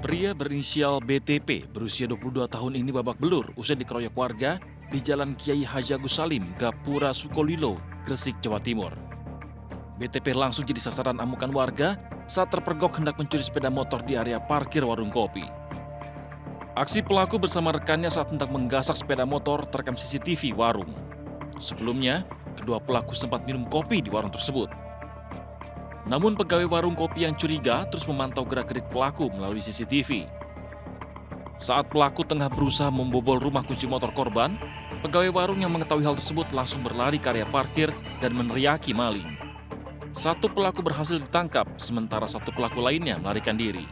Pria berinisial BTP berusia 22 tahun ini babak belur usai dikeroyok warga di Jalan Kiai Haji Agus Salim, Gapura, Sukolilo, Gresik, Jawa Timur. BTP langsung jadi sasaran amukan warga saat terpergok hendak mencuri sepeda motor di area parkir warung kopi. Aksi pelaku bersama rekannya saat hendak menggasak sepeda motor terekam CCTV warung. Sebelumnya, kedua pelaku sempat minum kopi di warung tersebut. Namun pegawai warung kopi yang curiga terus memantau gerak-gerik pelaku melalui CCTV. Saat pelaku tengah berusaha membobol rumah kunci motor korban, pegawai warung yang mengetahui hal tersebut langsung berlari ke area parkir dan meneriaki maling. Satu pelaku berhasil ditangkap, sementara satu pelaku lainnya melarikan diri.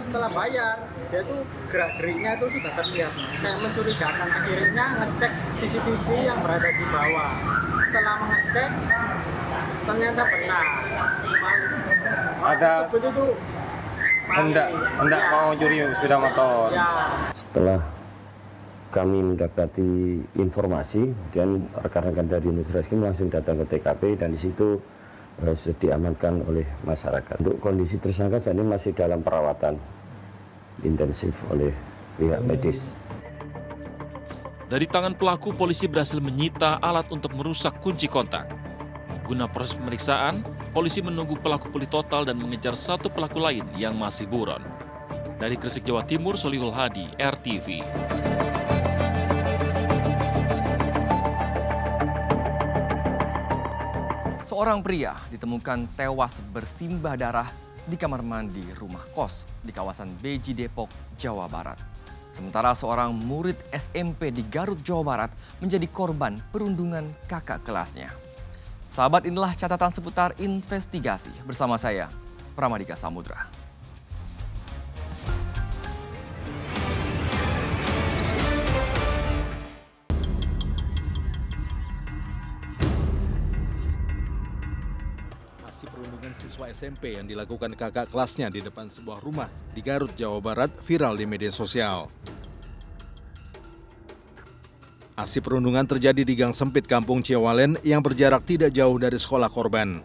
Setelah bayar, dia tuh gerak-geriknya itu sudah terlihat, kayak mencurigakan. Akhirnya ngecek CCTV yang berada di bawah. Setelah mengecek, ternyata benar. Ada itu hendak mau curi sepeda motor. Ya. Setelah kami mendapati informasi, kemudian rekan-rekan dari unit reskrim langsung datang ke TKP dan di situ sudah diamankan oleh masyarakat. Untuk kondisi tersangka saat ini masih dalam perawatan intensif oleh pihak medis. Dari tangan pelaku, polisi berhasil menyita alat untuk merusak kunci kontak. Guna proses pemeriksaan, polisi menunggu pelaku pulih total dan mengejar satu pelaku lain yang masih buron. Dari Gresik, Jawa Timur, Solihul Hadi, RTV. Seorang pria ditemukan tewas bersimbah darah di kamar mandi rumah kos di kawasan Beji, Depok, Jawa Barat. Sementara seorang murid SMP di Garut, Jawa Barat menjadi korban perundungan kakak kelasnya. Sahabat, inilah catatan seputar investigasi bersama saya, Pramadika Samudra. Aksi perundungan siswa SMP yang dilakukan kakak kelasnya di depan sebuah rumah di Garut, Jawa Barat viral di media sosial. Aksi perundungan terjadi di gang sempit Kampung Ciawalen yang berjarak tidak jauh dari sekolah korban.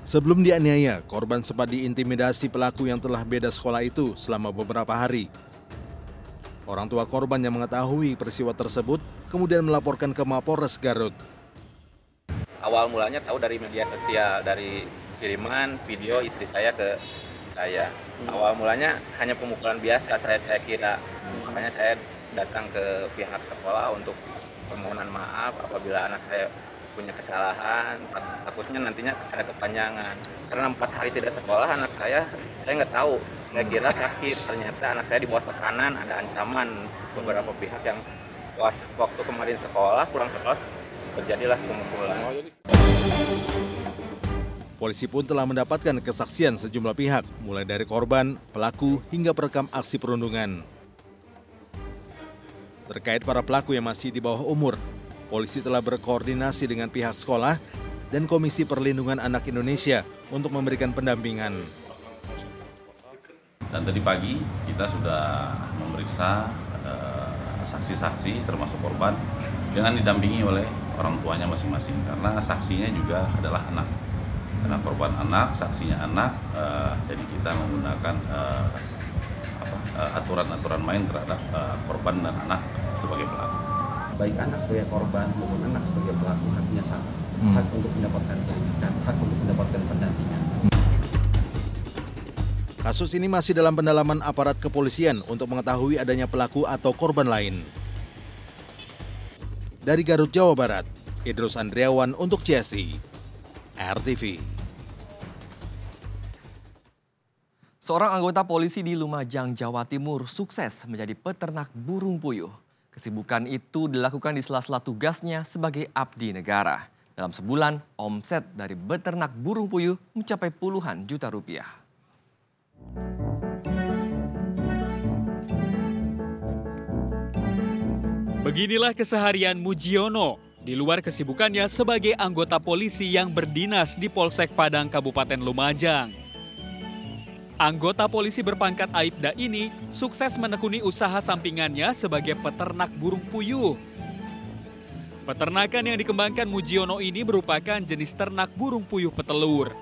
Sebelum dianiaya, korban sempat diintimidasi pelaku yang telah beda sekolah itu selama beberapa hari. Orang tua korban yang mengetahui peristiwa tersebut kemudian melaporkan ke Mapolres Garut. Awal mulanya tahu dari media sosial, dari kiriman video istri saya ke saya. Awal mulanya hanya pemukulan biasa, saya kira. Makanya saya datang ke pihak sekolah untuk permohonan maaf apabila anak saya punya kesalahan. Takutnya nantinya ada kepanjangan. Karena 4 hari tidak sekolah, anak saya nggak tahu. Saya kira sakit, ternyata anak saya di bawah tekanan, ada ancaman beberapa pihak yang waktu kemarin sekolah, pulang sekolah, terjadilah pemukulan. Polisi pun telah mendapatkan kesaksian sejumlah pihak, mulai dari korban, pelaku, hingga perekam aksi perundungan. Terkait para pelaku yang masih di bawah umur, polisi telah berkoordinasi dengan pihak sekolah dan Komisi Perlindungan Anak Indonesia untuk memberikan pendampingan. Dan tadi pagi kita sudah memeriksa saksi-saksi termasuk korban dengan didampingi oleh orang tuanya masing-masing karena saksinya juga adalah anak. Karena korban anak, saksinya anak, jadi kita menggunakan aturan-aturan main terhadap korban dan anak sebagai pelaku. Baik anak sebagai korban maupun anak sebagai pelaku haknya sama. Hak untuk mendapatkan pendidikan, hak untuk mendapatkan pendampingan. Kasus ini masih dalam pendalaman aparat kepolisian untuk mengetahui adanya pelaku atau korban lain. Dari Garut, Jawa Barat, Idrus Andriawan untuk CSI, RTV. Seorang anggota polisi di Lumajang, Jawa Timur sukses menjadi peternak burung puyuh. Kesibukan itu dilakukan di sela-sela tugasnya sebagai abdi negara. Dalam sebulan, omset dari beternak burung puyuh mencapai puluhan juta rupiah. Beginilah keseharian Mujiono di luar kesibukannya sebagai anggota polisi yang berdinas di Polsek Padang, Kabupaten Lumajang. Anggota polisi berpangkat Aibda ini sukses menekuni usaha sampingannya sebagai peternak burung puyuh. Peternakan yang dikembangkan Mujiono ini merupakan jenis ternak burung puyuh petelur.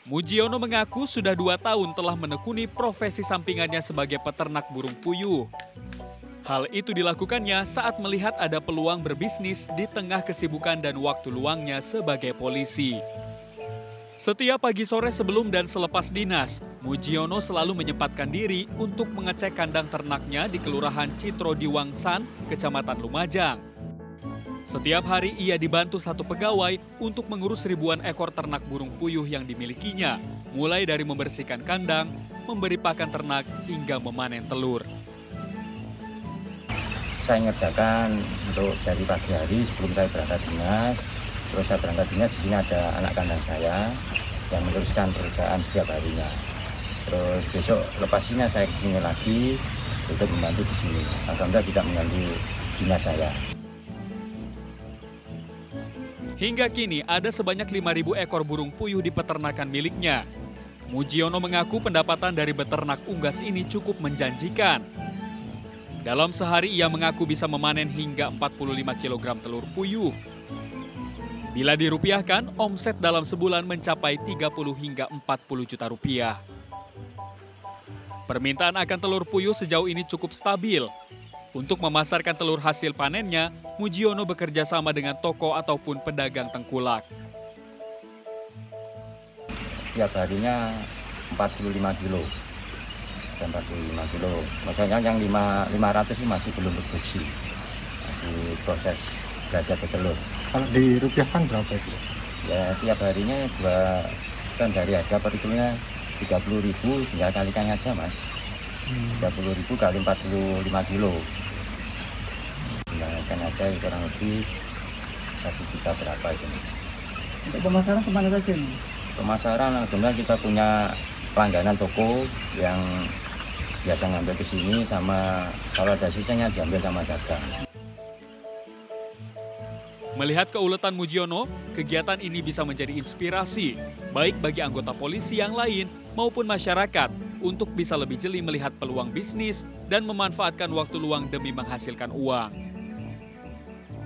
Mujiono mengaku sudah 2 tahun telah menekuni profesi sampingannya sebagai peternak burung puyuh. Hal itu dilakukannya saat melihat ada peluang berbisnis di tengah kesibukan dan waktu luangnya sebagai polisi. Setiap pagi sore sebelum dan selepas dinas, Mujiono selalu menyempatkan diri untuk mengecek kandang ternaknya di Kelurahan Citro Diwangsan, Kecamatan Lumajang. Setiap hari ia dibantu 1 pegawai untuk mengurus ribuan ekor ternak burung puyuh yang dimilikinya, mulai dari membersihkan kandang, memberi pakan ternak, hingga memanen telur. Saya ngerjakan untuk dari pagi hari sebelum saya berangkat dinas, terus saya berangkat dinas di sini ada anak kandang saya yang meneruskan pekerjaan setiap harinya. Terus besok lepas ini saya kesini lagi untuk membantu di sini. Alhamdulillah tidak mengganggu dinas saya. Hingga kini ada sebanyak 5.000 ekor burung puyuh di peternakan miliknya. Mujiono mengaku pendapatan dari beternak unggas ini cukup menjanjikan. Dalam sehari ia mengaku bisa memanen hingga 45 kg telur puyuh. Bila dirupiahkan, omset dalam sebulan mencapai 30 hingga 40 juta rupiah. Permintaan akan telur puyuh sejauh ini cukup stabil. Untuk memasarkan telur hasil panennya, Mujiono bekerja sama dengan toko ataupun pedagang tengkulak. Tiap harinya 45 kilo. 45 kilo. Maksudnya yang 500 ini masih belum produksi. Masih proses belajar telur. Kalau dirupiahkan berapa itu? Ya tiap harinya kan dari harga per kilonya 30.000, tinggal kalikan aja mas. 30.000 kali 45 kilo. Tinggalkan aja kurang lebih 1 juta berapa itu. Untuk pemasaran kemana saja nih? Pemasaran alhamdulillah kita punya langganan toko yang biasa ngambil ke sini, sama kalau ada sisanya diambil sama dagang. Melihat keuletan Mujiono, kegiatan ini bisa menjadi inspirasi baik bagi anggota polisi yang lain maupun masyarakat untuk bisa lebih jeli melihat peluang bisnis dan memanfaatkan waktu luang demi menghasilkan uang.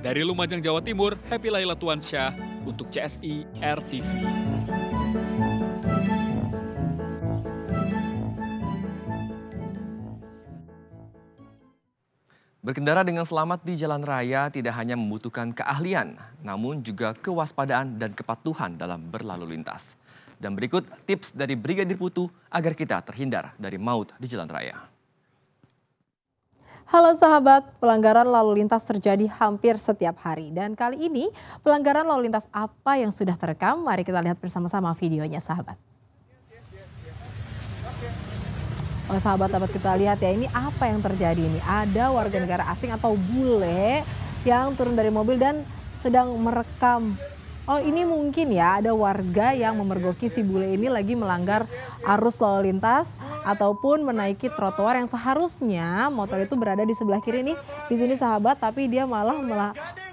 Dari Lumajang, Jawa Timur, Happy Laila Tuansyah untuk CSI RTV. Berkendara dengan selamat di jalan raya tidak hanya membutuhkan keahlian, namun juga kewaspadaan dan kepatuhan dalam berlalu lintas. Dan berikut tips dari Brigadir Putu agar kita terhindar dari maut di jalan raya. Halo sahabat, pelanggaran lalu lintas terjadi hampir setiap hari. Dan kali ini pelanggaran lalu lintas apa yang sudah terekam? Mari kita lihat bersama-sama videonya sahabat. Oh sahabat, dapat kita lihat ya, ini apa yang terjadi ini. Ada warga negara asing atau bule yang turun dari mobil dan sedang merekam. Oh ini mungkin ya ada warga yang memergoki si bule ini lagi melanggar arus lalu lintas ataupun menaiki trotoar yang seharusnya motor itu berada di sebelah kiri nih di sini sahabat, tapi dia malah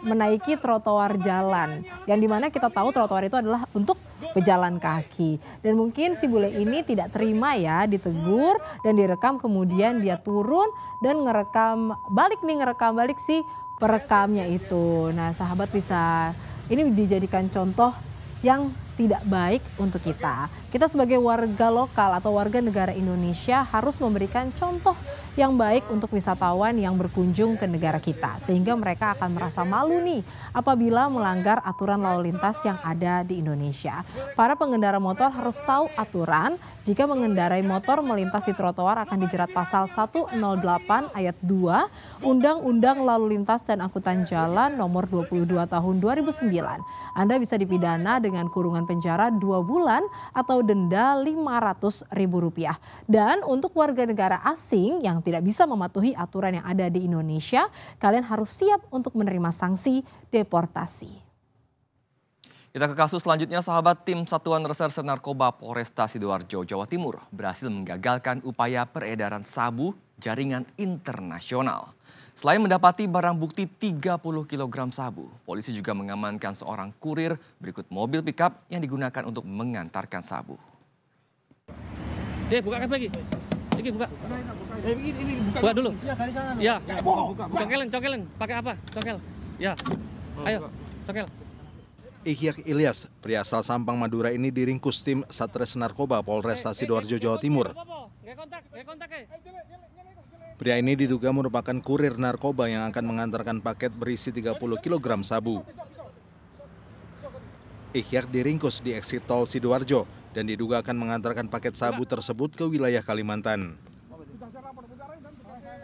menaiki trotoar jalan yang dimana kita tahu trotoar itu adalah untuk pejalan kaki. Dan mungkin si bule ini tidak terima ya, ditegur dan direkam, kemudian dia turun dan ngerekam balik si perekamnya itu. Nah sahabat, bisa ini dijadikan contoh yang tidak baik untuk kita. Kita sebagai warga lokal atau warga negara Indonesia harus memberikan contoh yang baik untuk wisatawan yang berkunjung ke negara kita. Sehingga mereka akan merasa malu nih apabila melanggar aturan lalu lintas yang ada di Indonesia. Para pengendara motor harus tahu aturan. Jika mengendarai motor melintas di trotoar akan dijerat pasal 108 ayat 2 Undang-Undang Lalu Lintas dan Angkutan Jalan nomor 22 tahun 2009. Anda bisa dipidana dengan kurungan penjara 2 bulan atau denda Rp500.000. Dan untuk warga negara asing yang tidak bisa mematuhi aturan yang ada di Indonesia, kalian harus siap untuk menerima sanksi deportasi. Kita ke kasus selanjutnya sahabat. Tim Satuan Reserse Narkoba Polresta Sidoarjo, Jawa Timur berhasil menggagalkan upaya peredaran sabu jaringan internasional. Selain mendapati barang bukti 30 kg sabu, polisi juga mengamankan seorang kurir berikut mobil pickup yang digunakan untuk mengantarkan sabu. Buka kan lagi. Lagi buka. Buka dulu. Ya. Congkelin. Pakai apa? Congkel. Ya. Ayo, congkel. Ihyak Ilyas, pria asal Sampang, Madura ini diringkus tim Satres Narkoba Polresta Sidoarjo, Jawa Timur. Pria ini diduga merupakan kurir narkoba yang akan mengantarkan paket berisi 30 kg sabu. Ihyak diringkus di eksit tol Sidoarjo dan diduga akan mengantarkan paket sabu tersebut ke wilayah Kalimantan.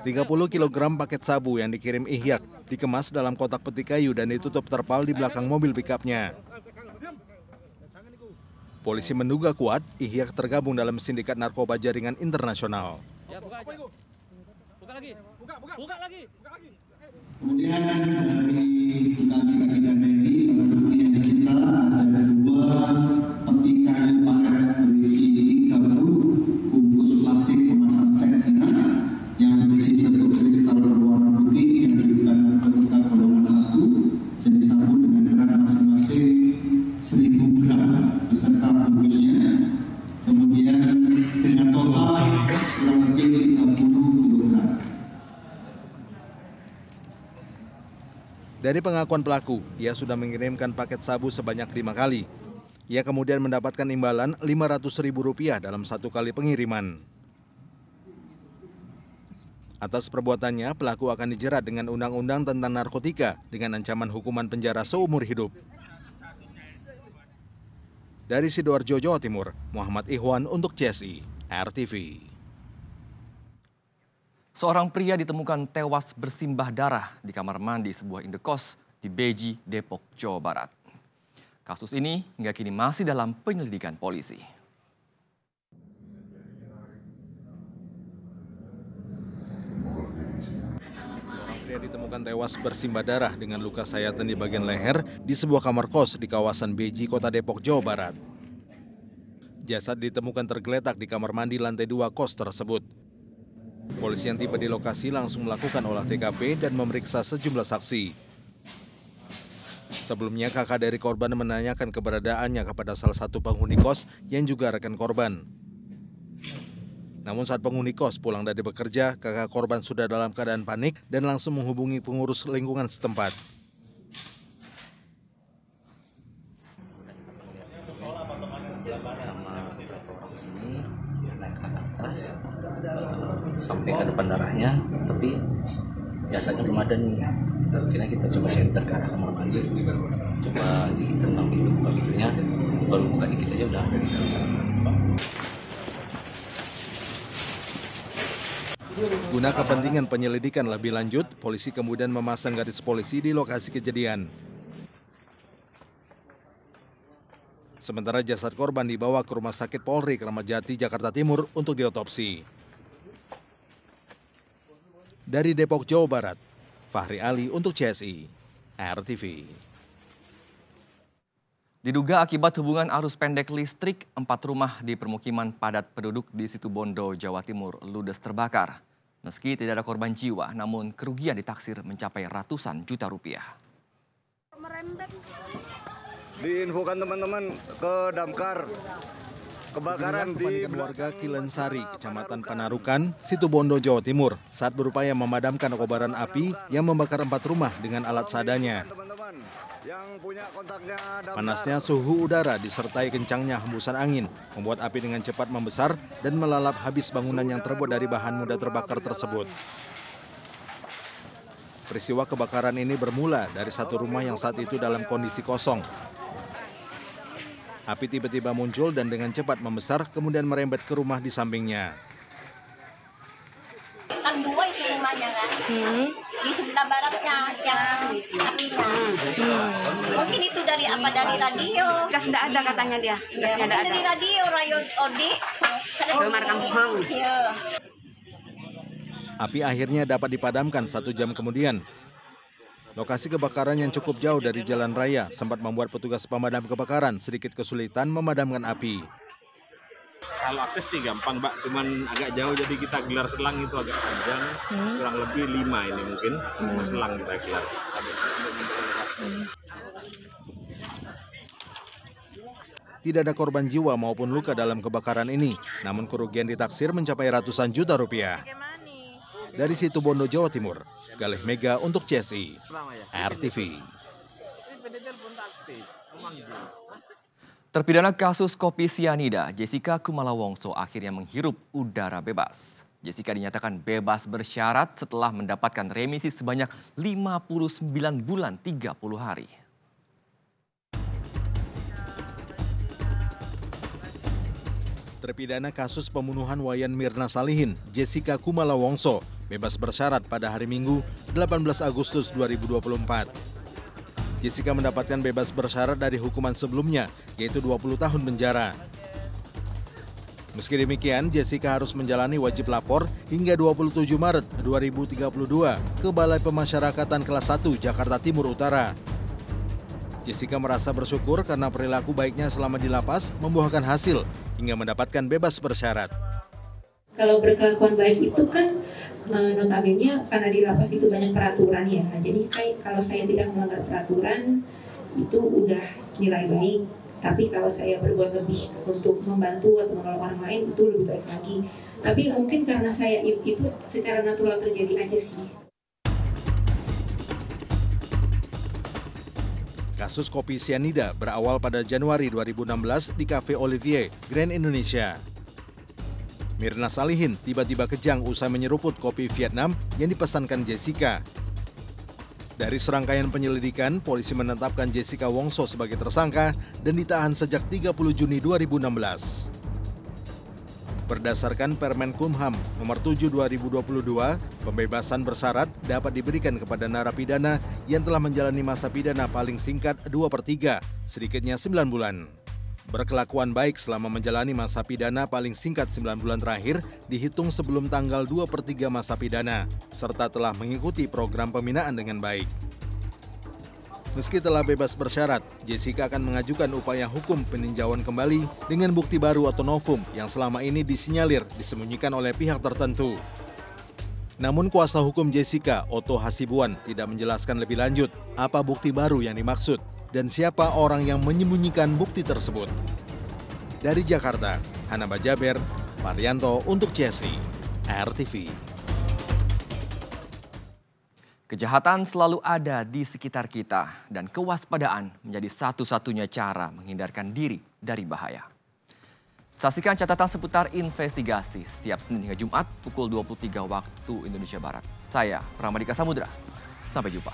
30 kg paket sabu yang dikirim Ihyak dikemas dalam kotak peti kayu dan ditutup terpal di belakang mobil pikapnya. Polisi menduga kuat Ihyak tergabung dalam sindikat narkoba jaringan internasional. Ya, buka aja. Buka lagi. Buka lagi. Kemudian dari tindakan pidana ini barang bukti yang disita ada 2 peti kayu paket berisi 30 bungkus plastik kemasan sekina yang berisi 1 kristal berwarna putih yang diduga narkotika golongan 1 jenis sabu dengan berat masing-masing 1000 gram beserta bungkusnya. Kemudian dengan total kurang lebih 30 kg. Dari pengakuan pelaku, ia sudah mengirimkan paket sabu sebanyak 5 kali. Ia kemudian mendapatkan imbalan Rp500.000 dalam 1 kali pengiriman. Atas perbuatannya, pelaku akan dijerat dengan Undang-Undang tentang Narkotika dengan ancaman hukuman penjara seumur hidup. Dari Sidoarjo, Jawa Timur, Muhammad Ihwan untuk CSI, RTV. Seorang pria ditemukan tewas bersimbah darah di kamar mandi sebuah indekos di Beji, Depok, Jawa Barat. Kasus ini hingga kini masih dalam penyelidikan polisi. Pria ditemukan tewas bersimbah darah dengan luka sayatan di bagian leher di sebuah kamar kos di kawasan Beji, Kota Depok, Jawa Barat. Jasad ditemukan tergeletak di kamar mandi lantai 2 kos tersebut. Polisi yang tiba di lokasi langsung melakukan olah TKP dan memeriksa sejumlah saksi. Sebelumnya kakak dari korban menanyakan keberadaannya kepada salah satu penghuni kos yang juga rekan korban. Namun saat penghuni kos pulang dari bekerja, kakak korban sudah dalam keadaan panik dan langsung menghubungi pengurus lingkungan setempat. Sampai ke depan darahnya, tapi biasanya belum ada nih. Akhirnya kita coba senter ke arah kamar mandi, coba ditendang buka pintunya, baru buka dikit aja udah ada di dalam sana. Guna kepentingan penyelidikan lebih lanjut, polisi kemudian memasang garis polisi di lokasi kejadian. Sementara jasad korban dibawa ke Rumah Sakit Polri Kramat Jati, Jakarta Timur untuk diotopsi. Dari Depok, Jawa Barat, Fahri Ali untuk CSI, RTV. Diduga akibat hubungan arus pendek listrik, 4 rumah di permukiman padat penduduk di Situbondo, Jawa Timur ludes terbakar. Meski tidak ada korban jiwa, namun kerugian ditaksir mencapai ratusan juta rupiah. Diinfokan teman-teman ke damkar. Kebakaran di warga Kilensari, Kecamatan Panarukan, Situbondo, Jawa Timur saat berupaya memadamkan kobaran api yang membakar 4 rumah dengan alat seadanya. Panasnya suhu udara disertai kencangnya hembusan angin membuat api dengan cepat membesar dan melalap habis bangunan yang terbuat dari bahan mudah terbakar tersebut. Peristiwa kebakaran ini bermula dari satu rumah yang saat itu dalam kondisi kosong. Api tiba-tiba muncul dan dengan cepat membesar, kemudian merembet ke rumah di sampingnya. Kan 2 itu rumahnya kan, di sebelah baratnya yang apinya. Mungkin itu dari apa, dari radio. Gas tidak ada katanya dia. Ya, dari radio Odi. Kemar Kampung. Iya. Api akhirnya dapat dipadamkan 1 jam kemudian. Lokasi kebakaran yang cukup jauh dari jalan raya sempat membuat petugas pemadam kebakaran sedikit kesulitan memadamkan api. Kalau akses sih gampang, Mbak. Cuman agak jauh, jadi kita gelar selang itu agak panjang. Kurang lebih 5 ini mungkin. 5 selang kita gelar. Tidak ada korban jiwa maupun luka dalam kebakaran ini. Namun kerugian ditaksir mencapai ratusan juta rupiah. Dari Situbondo, Jawa Timur, Galih Mega untuk CSI, RTV. Terpidana kasus kopi sianida, Jessica Kumala Wongso akhirnya menghirup udara bebas. Jessica dinyatakan bebas bersyarat setelah mendapatkan remisi sebanyak 59 bulan 30 hari. Terpidana kasus pembunuhan Wayan Mirna Salihin, Jessica Kumala Wongso, bebas bersyarat pada hari Minggu 18 Agustus 2024. Jessica mendapatkan bebas bersyarat dari hukuman sebelumnya, yaitu 20 tahun penjara. Meski demikian, Jessica harus menjalani wajib lapor hingga 27 Maret 2032 ke Balai Pemasyarakatan Kelas 1 Jakarta Timur Utara. Jessica merasa bersyukur karena perilaku baiknya selama di lapas membuahkan hasil hingga mendapatkan bebas bersyarat. Kalau berkelakuan baik itu kan notabene karena di lapas itu banyak peraturan ya. Jadi kalau saya tidak melanggar peraturan itu udah nilai baik. Tapi kalau saya berbuat lebih untuk membantu atau menolong orang lain itu lebih baik lagi. Tapi mungkin karena saya itu secara natural terjadi aja sih. Kasus kopi sianida berawal pada Januari 2016 di Cafe Olivier, Grand Indonesia. Mirna Salihin tiba-tiba kejang usai menyeruput kopi Vietnam yang dipesankan Jessica. Dari serangkaian penyelidikan, polisi menetapkan Jessica Wongso sebagai tersangka dan ditahan sejak 30 Juni 2016. Berdasarkan Permen Kumham nomor 7 2022, pembebasan bersyarat dapat diberikan kepada narapidana yang telah menjalani masa pidana paling singkat 2/3, sedikitnya 9 bulan. Berkelakuan baik selama menjalani masa pidana paling singkat 9 bulan terakhir dihitung sebelum tanggal 2/3 masa pidana, serta telah mengikuti program pembinaan dengan baik. Meski telah bebas bersyarat, Jessica akan mengajukan upaya hukum peninjauan kembali dengan bukti baru atau novum yang selama ini disinyalir disembunyikan oleh pihak tertentu. Namun kuasa hukum Jessica, Otto Hasibuan, tidak menjelaskan lebih lanjut apa bukti baru yang dimaksud dan siapa orang yang menyembunyikan bukti tersebut. Dari Jakarta, Hanaba Jaber, Marianto untuk CSI, RTV. Kejahatan selalu ada di sekitar kita dan kewaspadaan menjadi satu-satunya cara menghindarkan diri dari bahaya. Saksikan catatan seputar investigasi setiap Senin hingga Jumat pukul 23 waktu Indonesia Barat. Saya Pramadika Samudra. Sampai jumpa.